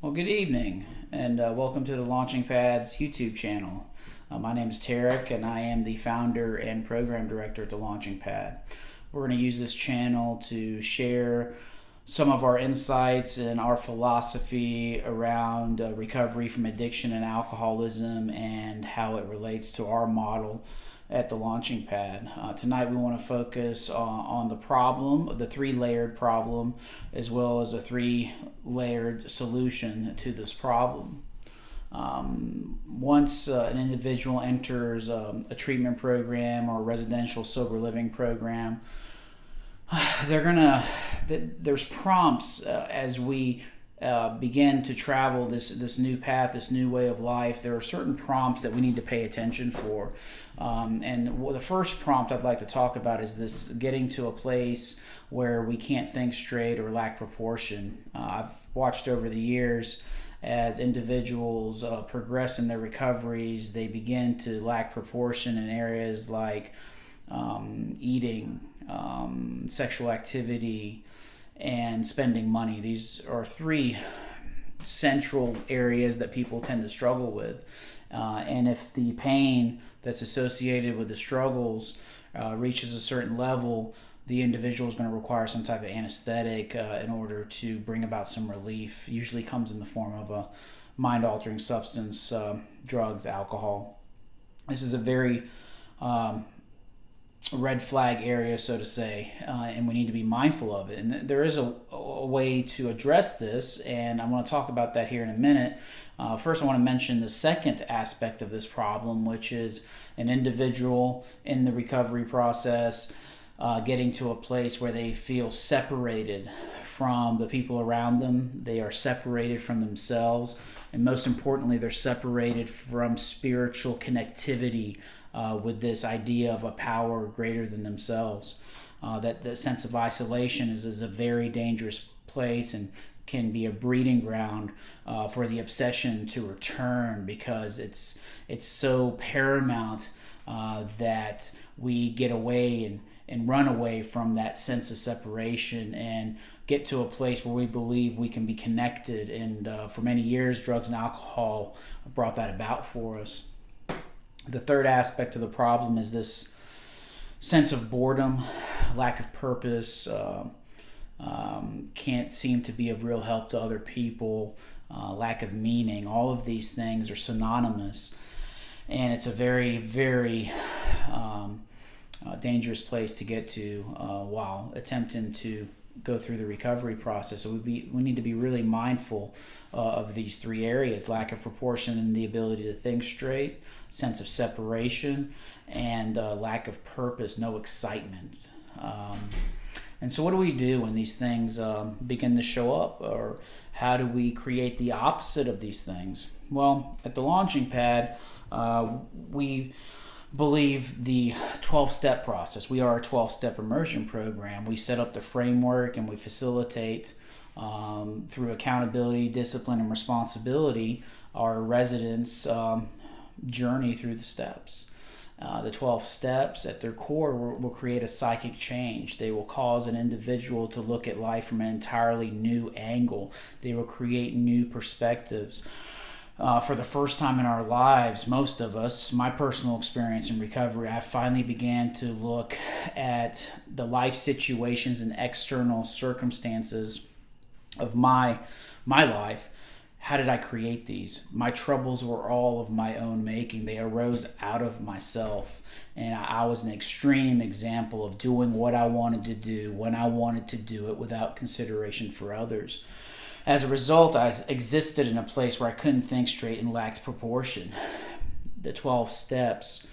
Well, good evening, and welcome to the Launching Pads YouTube channel. My name is Tarek, and I am the founder and program director at the Launching Pad. We're going to use this channel to share some of our insights and our philosophy around recovery from addiction and alcoholism and how it relates to our model at the Launching Pad. Tonight we want to focus on the problem, the three-layered problem, as well as a three-layered solution to this problem. Once an individual enters a treatment program or a residential sober living program, there's prompts as we begin to travel this new path, this new way of life. There are certain prompts that we need to pay attention for. And the first prompt I'd like to talk about is this getting to a place where we can't think straight or lack proportion. I've watched over the years as individuals progress in their recoveries, they begin to lack proportion in areas like eating, sexual activity, and spending money. These are three central areas that people tend to struggle with. And if the pain that's associated with the struggles reaches a certain level, the individual is going to require some type of anesthetic in order to bring about some relief. Usually comes in the form of a mind-altering substance, drugs, alcohol. This is a very red flag area, so to say, and we need to be mindful of it. And there is a way to address this, and I'm going to talk about that here in a minute. First, I want to mention the second aspect of this problem, which is an individual in the recovery process getting to a place where they feel separated from the people around them. They are separated from themselves, and most importantly, they're separated from spiritual connectivity with this idea of a power greater than themselves. That sense of isolation is a very dangerous place and can be a breeding ground for the obsession to return, because it's so paramount that we get away and run away from that sense of separation and get to a place where we believe we can be connected. And for many years, drugs and alcohol brought that about for us. The third aspect of the problem is this sense of boredom, lack of purpose, can't seem to be of real help to other people, lack of meaning. All of these things are synonymous, and it's a very, very dangerous place to get to while attempting to go through the recovery process. So we need to be really mindful of these three areas: lack of proportion in the ability to think straight, sense of separation, and lack of purpose, no excitement. And so what do we do when these things begin to show up, or how do we create the opposite of these things? Well, at the Launching Pad, we believe the 12-step process. We are a 12-step immersion program. We set up the framework and we facilitate through accountability, discipline, and responsibility our residents' journey through the steps. The 12 steps at their core will create a psychic change. They will cause an individual to look at life from an entirely new angle. They will create new perspectives. For the first time in our lives, most of us, my personal experience in recovery, I finally began to look at the life situations and external circumstances of my life. How did I create these? My troubles were all of my own making. They arose out of myself. And I was an extreme example of doing what I wanted to do when I wanted to do it without consideration for others. As a result, I existed in a place where I couldn't think straight and lacked proportion. The 12 steps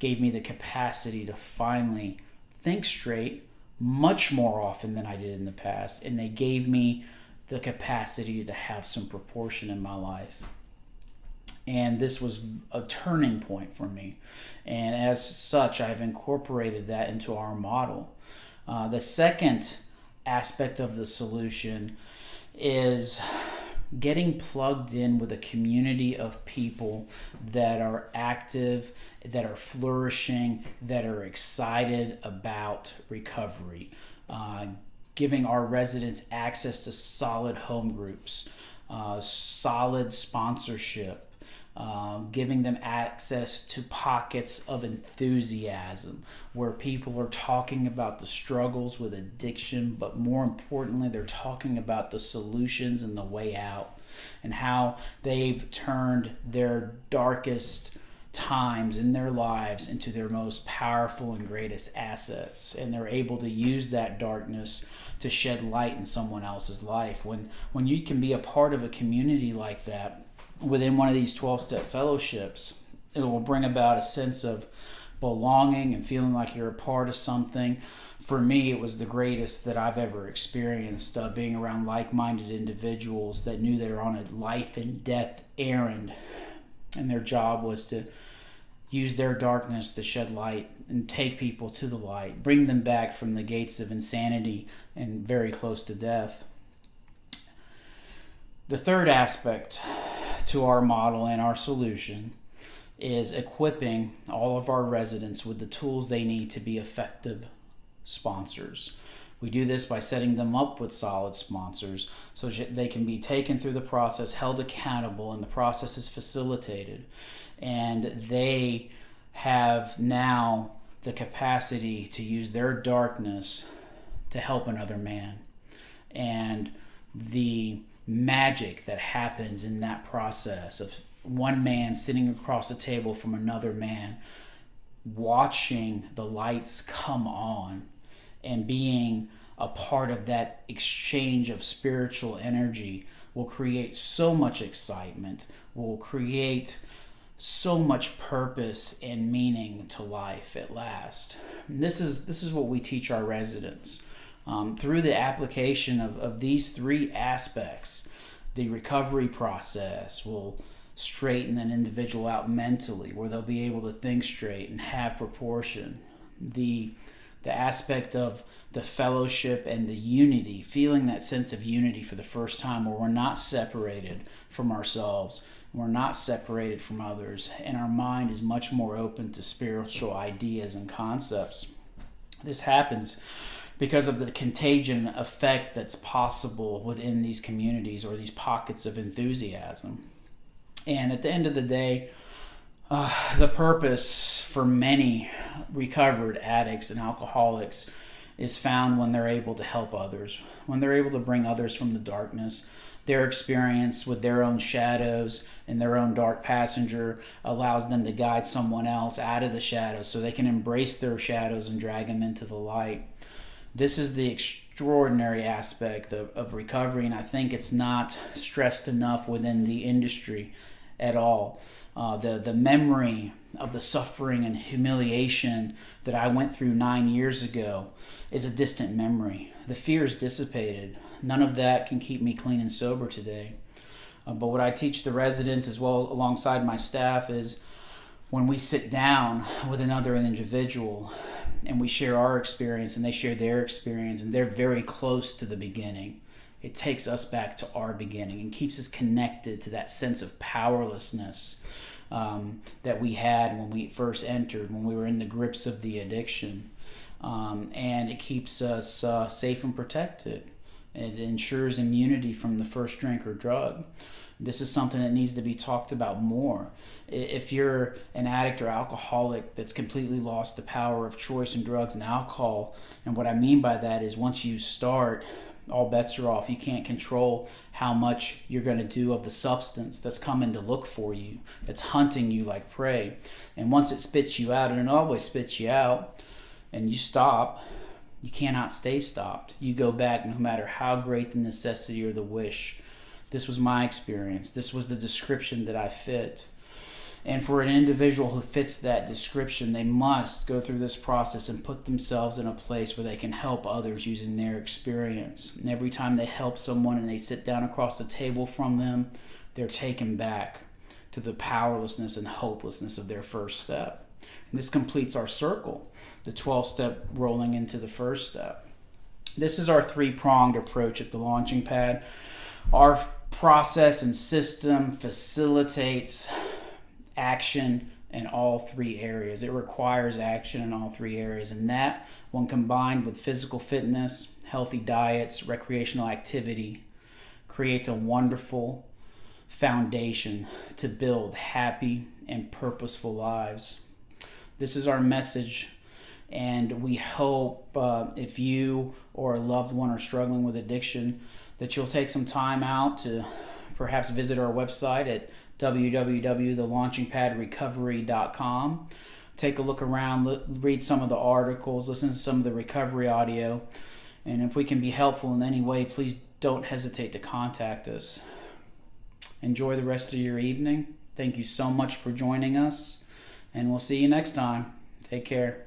gave me the capacity to finally think straight much more often than I did in the past, and they gave me the capacity to have some proportion in my life. And this was a turning point for me. And as such, I've incorporated that into our model. The second aspect of the solution is getting plugged in with a community of people that are active, that are flourishing, that are excited about recovery. Giving our residents access to solid home groups, solid sponsorship, giving them access to pockets of enthusiasm where people are talking about the struggles with addiction, but more importantly, they're talking about the solutions and the way out, and how they've turned their darkest times in their lives into their most powerful and greatest assets, and they're able to use that darkness to shed light in someone else's life. When you can be a part of a community like that within one of these 12-step fellowships, it will bring about a sense of belonging and feeling like you're a part of something. For me, it was the greatest that I've ever experienced, being around like-minded individuals that knew they were on a life and death errand, and their job was to use their darkness to shed light and take people to the light, bring them back from the gates of insanity and very close to death. The third aspect to our model and our solution is equipping all of our residents with the tools they need to be effective sponsors. We do this by setting them up with solid sponsors so that they can be taken through the process, held accountable, and the process is facilitated. And they have now the capacity to use their darkness to help another man. And the magic that happens in that process of one man sitting across the table from another man, watching the lights come on and being a part of that exchange of spiritual energy will create so much excitement, will create so much purpose and meaning to life at last. And this is what we teach our residents. Through the application of these three aspects, the recovery process will straighten an individual out mentally, where they'll be able to think straight and have proportion. The aspect of the fellowship and the unity, feeling that sense of unity for the first time, where we're not separated from ourselves, we're not separated from others, and our mind is much more open to spiritual ideas and concepts. This happens because of the contagion effect that's possible within these communities or these pockets of enthusiasm. And at the end of the day, the purpose for many recovered addicts and alcoholics is found when they're able to help others, when they're able to bring others from the darkness. Their experience with their own shadows and their own dark passenger allows them to guide someone else out of the shadows so they can embrace their shadows and drag them into the light. This is the extraordinary aspect of recovery, and I think it's not stressed enough within the industry at all. The memory of the suffering and humiliation that I went through 9 years ago is a distant memory. The fear is dissipated. None of that can keep me clean and sober today. But what I teach the residents as well alongside my staff is when we sit down with another individual and we share our experience and they share their experience and they're very close to the beginning, it takes us back to our beginning and keeps us connected to that sense of powerlessness that we had when we first entered, when we were in the grips of the addiction. And it keeps us safe and protected. It ensures immunity from the first drink or drug. This is something that needs to be talked about more. If you're an addict or alcoholic that's completely lost the power of choice in drugs and alcohol, and what I mean by that is once you start, all bets are off. You can't control how much you're going to do of the substance that's coming to look for you, that's hunting you like prey. And once it spits you out, and it always spits you out, and you stop, you cannot stay stopped. You go back no matter how great the necessity or the wish. This was my experience. This was the description that I fit. And for an individual who fits that description, they must go through this process and put themselves in a place where they can help others using their experience. And every time they help someone and they sit down across the table from them, they're taken back to the powerlessness and hopelessness of their first step. And this completes our circle, the 12-step rolling into the first step. This is our three-pronged approach at the launching pad. Our process and system facilitates action in all three areas. It requires action in all three areas, and that, when combined with physical fitness, healthy diets, recreational activity, creates a wonderful foundation to build happy and purposeful lives. This is our message, and we hope if you or a loved one are struggling with addiction, that you'll take some time out to perhaps visit our website at www.thelaunchingpadrecovery.com. Take a look around, read some of the articles, listen to some of the recovery audio, and if we can be helpful in any way, please don't hesitate to contact us. Enjoy the rest of your evening. Thank you so much for joining us, and we'll see you next time. Take care.